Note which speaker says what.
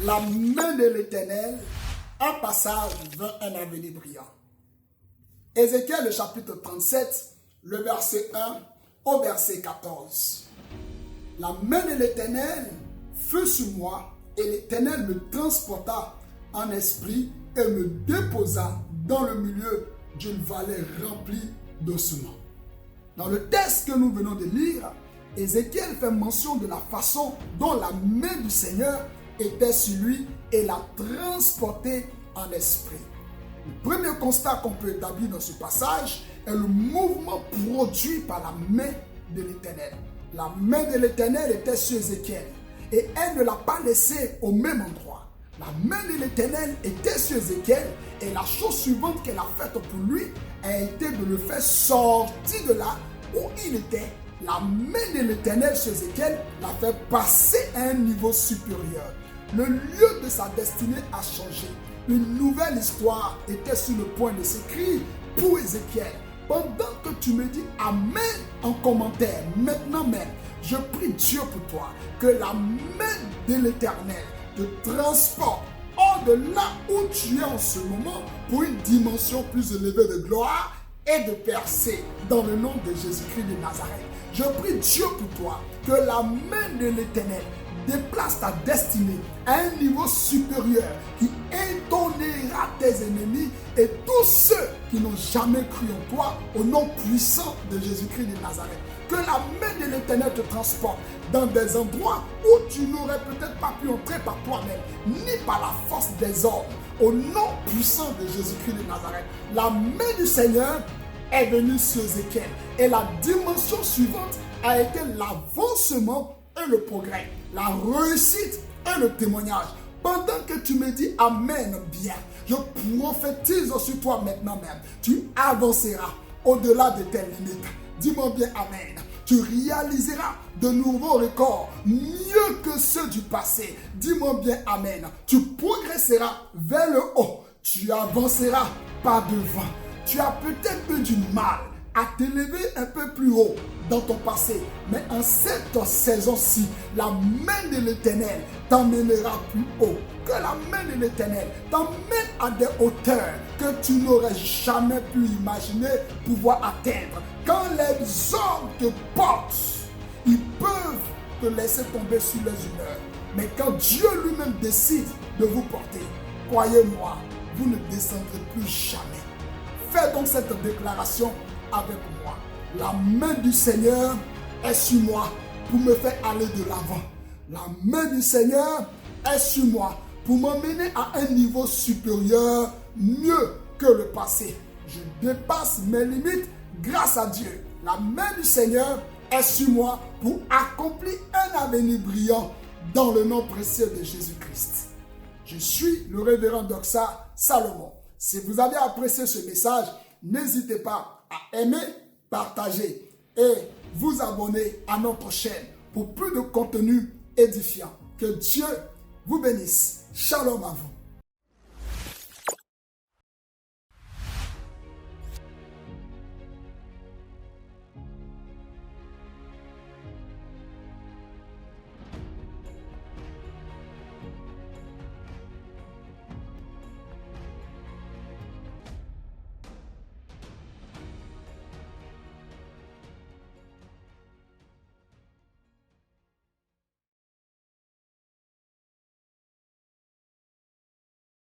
Speaker 1: La main de l'Éternel, un passage vers un avenir brillant. Ézéchiel, le chapitre 37, le verset 1 au verset 14. La main de l'Éternel fut sur moi, et l'Éternel me transporta en esprit et me déposa dans le milieu d'une vallée remplie d'ossements. Dans le texte que nous venons de lire, Ézéchiel fait mention de la façon dont la main du Seigneur était sur lui et l'a transporté en esprit. Le premier constat qu'on peut établir dans ce passage est le mouvement produit par la main de l'Éternel. La main de l'Éternel était sur Ézéchiel et elle ne l'a pas laissé au même endroit. La main de l'Éternel était sur Ézéchiel et la chose suivante qu'elle a faite pour lui a été de le faire sortir de là où il était. La main de l'Éternel sur Ézéchiel l'a fait passer à un niveau supérieur. Le lieu de sa destinée a changé. Une nouvelle histoire était sur le point de s'écrire pour Ézéchiel. Pendant que tu me dis Amen en commentaire, maintenant même, je prie Dieu pour toi, que la main de l'Éternel te transporte hors de là où tu es en ce moment pour une dimension plus élevée de gloire et de percée dans le nom de Jésus-Christ de Nazareth. Je prie Dieu pour toi, que la main de l'Éternel déplace ta destinée à un niveau supérieur qui étonnera tes ennemis et tous ceux qui n'ont jamais cru en toi au nom puissant de Jésus-Christ de Nazareth. Que la main de l'Éternel te transporte dans des endroits où tu n'aurais peut-être pas pu entrer par toi-même, ni par la force des hommes. Au nom puissant de Jésus-Christ de Nazareth, la main du Seigneur est venue sur Ézéchiel. Et la dimension suivante a été l'avancement et le progrès, la réussite et le témoignage. Pendant que tu me dis Amen bien, je prophétise sur toi maintenant même. Tu avanceras au-delà de tes limites. Dis-moi bien Amen. Tu réaliseras de nouveaux records, mieux que ceux du passé. Dis-moi bien Amen. Tu progresseras vers le haut. Tu avanceras pas devant. Tu as peut-être eu du mal à t'élever un peu plus haut dans ton passé. Mais en cette saison-ci, la main de l'Éternel t'emmènera plus haut. Que la main de l'Éternel t'emmène à des hauteurs que tu n'aurais jamais pu imaginer pouvoir atteindre. Quand les hommes te portent, ils peuvent te laisser tomber sur les humeurs. Mais quand Dieu lui-même décide de vous porter, croyez-moi, vous ne descendrez plus jamais. Fais donc cette déclaration avec moi. La main du Seigneur est sur moi pour me faire aller de l'avant. La main du Seigneur est sur moi pour m'emmener à un niveau supérieur, mieux que le passé. Je dépasse mes limites grâce à Dieu. La main du Seigneur est sur moi pour accomplir un avenir brillant dans le nom précieux de Jésus-Christ. Je suis le révérend Doxa Salomon. Si vous avez apprécié ce message, n'hésitez pas à aimer, partager et vous abonner à notre chaîne pour plus de contenu édifiant. Que Dieu vous bénisse. Shalom à vous.